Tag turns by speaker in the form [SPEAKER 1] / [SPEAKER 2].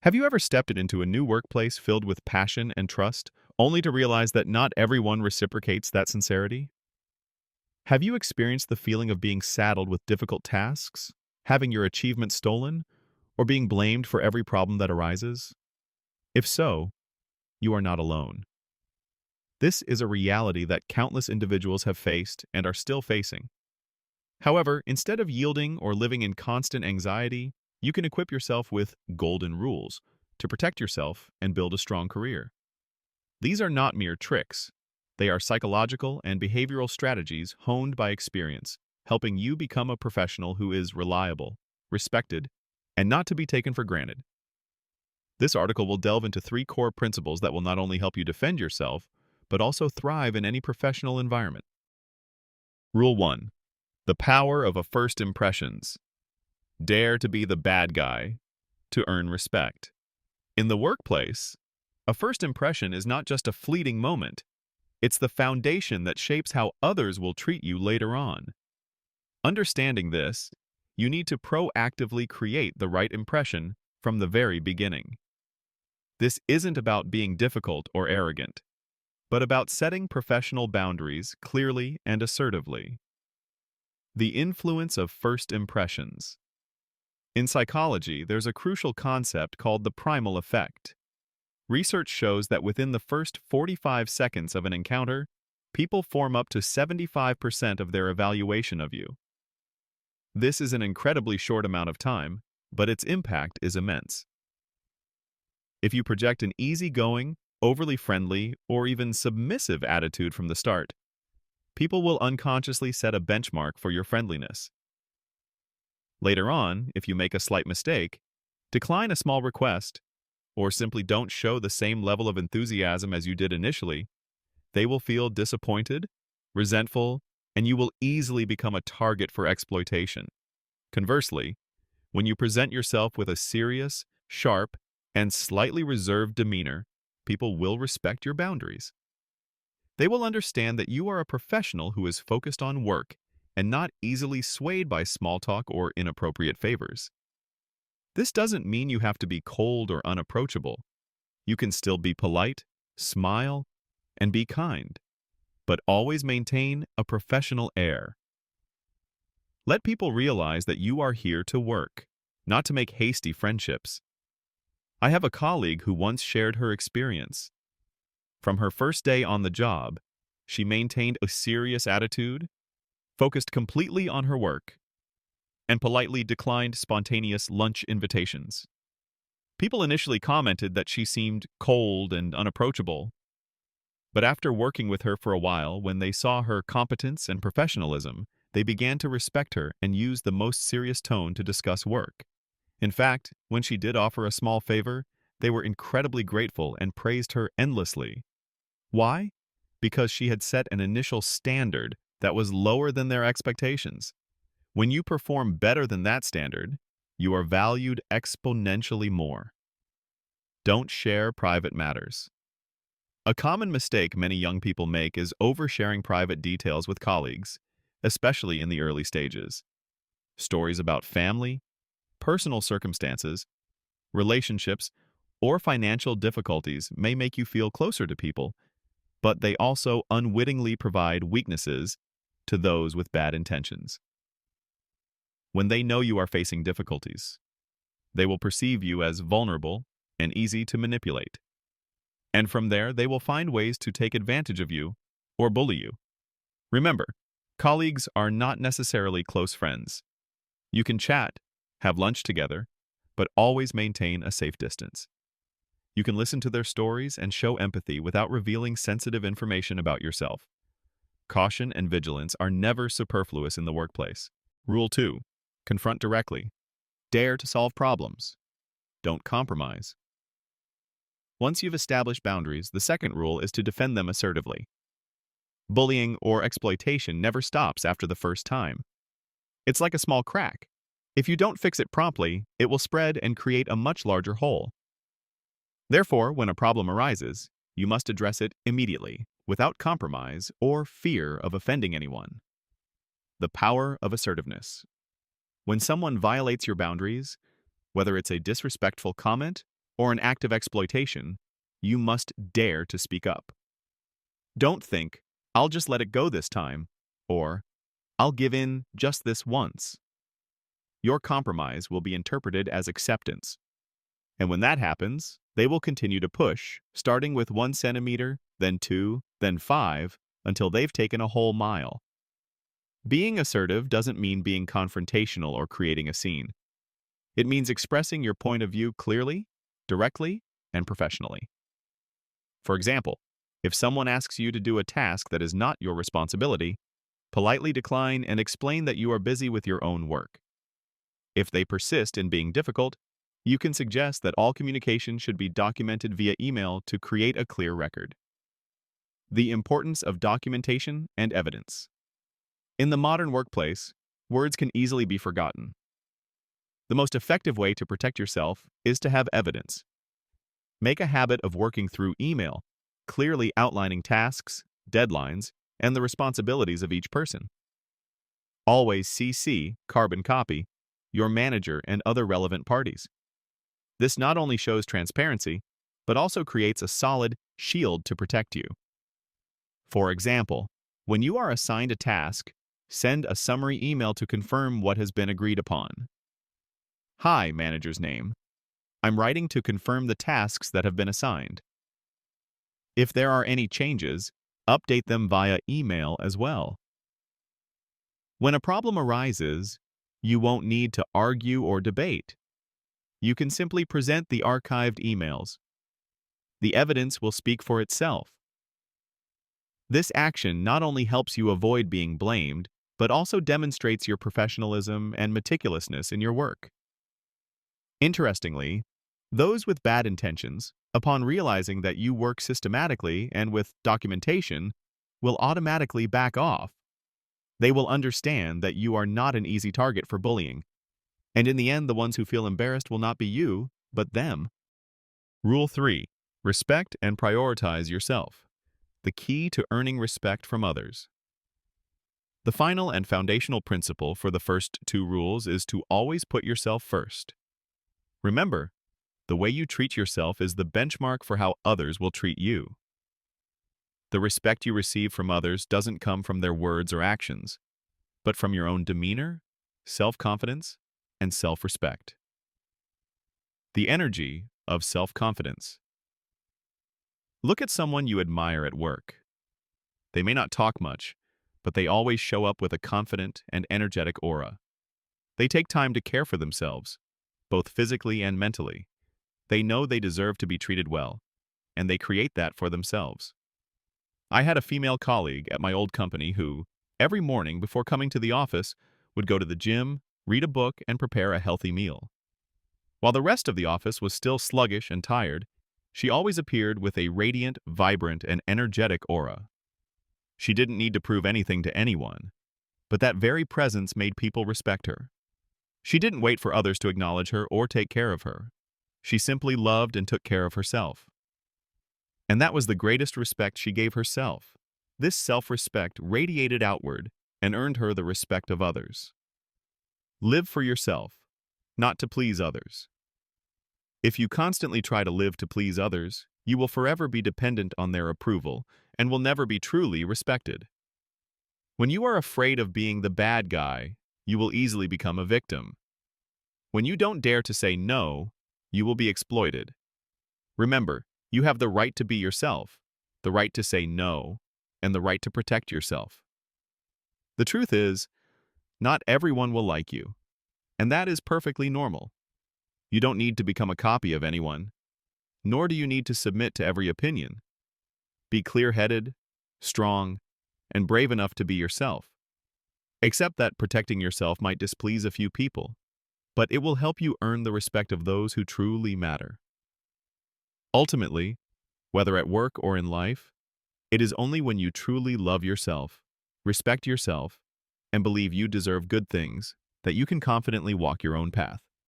[SPEAKER 1] Have you ever stepped into a new workplace filled with passion and trust, only to realize that not everyone reciprocates that sincerity? Have you experienced the feeling of being saddled with difficult tasks, having your achievements stolen, or being blamed for every problem that arises? If so, you are not alone. This is a reality that countless individuals have faced and are still facing. However, instead of yielding or living in constant anxiety, you can equip yourself with golden rules to protect yourself and build a strong career. These are not mere tricks. They are psychological and behavioral strategies honed by experience, helping you become a professional who is reliable, respected, and not to be taken for granted. This article will delve into three core principles that will not only help you defend yourself, but also thrive in any professional environment. Rule 1. The power of a first impressions. Dare to be the bad guy to earn respect. In the workplace, a first impression is not just a fleeting moment. It's the foundation that shapes how others will treat you later on. Understanding this, you need to proactively create the right impression from the very beginning. This isn't about being difficult or arrogant, but about setting professional boundaries clearly and assertively. The influence of first impressions. In psychology, there's a crucial concept called the primal effect. Research shows that within the first 45 seconds of an encounter, people form up to 75% of their evaluation of you. This is an incredibly short amount of time, but its impact is immense. If you project an easygoing, overly friendly, or even submissive attitude from the start, people will unconsciously set a benchmark for your friendliness. Later on, if you make a slight mistake, decline a small request, or simply don't show the same level of enthusiasm as you did initially, they will feel disappointed, resentful, and you will easily become a target for exploitation. Conversely, when you present yourself with a serious, sharp, and slightly reserved demeanor, people will respect your boundaries. They will understand that you are a professional who is focused on work and not easily swayed by small talk or inappropriate favors. This doesn't mean you have to be cold or unapproachable. You can still be polite, smile, and be kind, but always maintain a professional air. Let people realize that you are here to work, not to make hasty friendships. I have a colleague who once shared her experience. From her first day on the job, she maintained a serious attitude, focused completely on her work, and politely declined spontaneous lunch invitations. People initially commented that she seemed cold and unapproachable, but after working with her for a while, when they saw her competence and professionalism, they began to respect her and use the most serious tone to discuss work. In fact, when she did offer a small favor, they were incredibly grateful and praised her endlessly. Why? Because she had set an initial standard that was lower than their expectations. When you perform better than that standard, you are valued exponentially more. Don't share private matters. A common mistake many young people make is oversharing private details with colleagues, especially in the early stages. Stories about family, personal circumstances, relationships, or financial difficulties may make you feel closer to people, but they also unwittingly provide weaknesses to those with bad intentions. When they know you are facing difficulties, they will perceive you as vulnerable and easy to manipulate. And from there, they will find ways to take advantage of you or bully you. Remember, colleagues are not necessarily close friends. You can chat, have lunch together, but always maintain a safe distance. You can listen to their stories and show empathy without revealing sensitive information about yourself. Caution and vigilance are never superfluous in the workplace. Rule 2. Confront directly. Dare to solve problems. Don't compromise. Once you've established boundaries, the second rule is to defend them assertively. Bullying or exploitation never stops after the first time. It's like a small crack. If you don't fix it promptly, it will spread and create a much larger hole. Therefore, when a problem arises, you must address it immediately, without compromise or fear of offending anyone. The power of assertiveness. When someone violates your boundaries, whether it's a disrespectful comment or an act of exploitation, you must dare to speak up. Don't think, "I'll just let it go this time," or "I'll give in just this once." Your compromise will be interpreted as acceptance. And when that happens, they will continue to push, starting with 1 centimeter, then 2, then 5, until they've taken a whole mile. Being assertive doesn't mean being confrontational or creating a scene. It means expressing your point of view clearly, directly, and professionally. For example, if someone asks you to do a task that is not your responsibility, politely decline and explain that you are busy with your own work. If they persist in being difficult, you can suggest that all communication should be documented via email to create a clear record. The importance of documentation and evidence. In the modern workplace, words can easily be forgotten. The most effective way to protect yourself is to have evidence. Make a habit of working through email, clearly outlining tasks, deadlines, and the responsibilities of each person. Always CC, carbon copy, your manager and other relevant parties. This not only shows transparency, but also creates a solid shield to protect you. For example, when you are assigned a task, send a summary email to confirm what has been agreed upon. Hi, manager's name. I'm writing to confirm the tasks that have been assigned. If there are any changes, update them via email as well. When a problem arises, you won't need to argue or debate. You can simply present the archived emails. The evidence will speak for itself. This action not only helps you avoid being blamed, but also demonstrates your professionalism and meticulousness in your work. Interestingly, those with bad intentions, upon realizing that you work systematically and with documentation, will automatically back off. They will understand that you are not an easy target for bullying. And in the end, the ones who feel embarrassed will not be you, but them. Rule 3. Respect and prioritize yourself. The key to earning respect from others. The final and foundational principle for the first 2 rules is to always put yourself first. Remember, the way you treat yourself is the benchmark for how others will treat you. The respect you receive from others doesn't come from their words or actions, but from your own demeanor, self-confidence, and self-respect. The energy of self-confidence. Look at someone you admire at work. They may not talk much, but they always show up with a confident and energetic aura. They take time to care for themselves, both physically and mentally. They know they deserve to be treated well, and they create that for themselves. I had a female colleague at my old company who, every morning before coming to the office, would go to the gym, read a book, and prepare a healthy meal. While the rest of the office was still sluggish and tired, she always appeared with a radiant, vibrant, and energetic aura. She didn't need to prove anything to anyone, but that very presence made people respect her. She didn't wait for others to acknowledge her or take care of her. She simply loved and took care of herself. And that was the greatest respect she gave herself. This self-respect radiated outward and earned her the respect of others. Live for yourself, not to please others. If you constantly try to live to please others, you will forever be dependent on their approval and will never be truly respected. When you are afraid of being the bad guy, you will easily become a victim. When you don't dare to say no, you will be exploited. Remember, you have the right to be yourself, the right to say no, and the right to protect yourself. The truth is, not everyone will like you, and that is perfectly normal. You don't need to become a copy of anyone, nor do you need to submit to every opinion. Be clear-headed, strong, and brave enough to be yourself. Accept that protecting yourself might displease a few people, but it will help you earn the respect of those who truly matter. Ultimately, whether at work or in life, it is only when you truly love yourself, respect yourself, and believe you deserve good things that you can confidently walk your own path.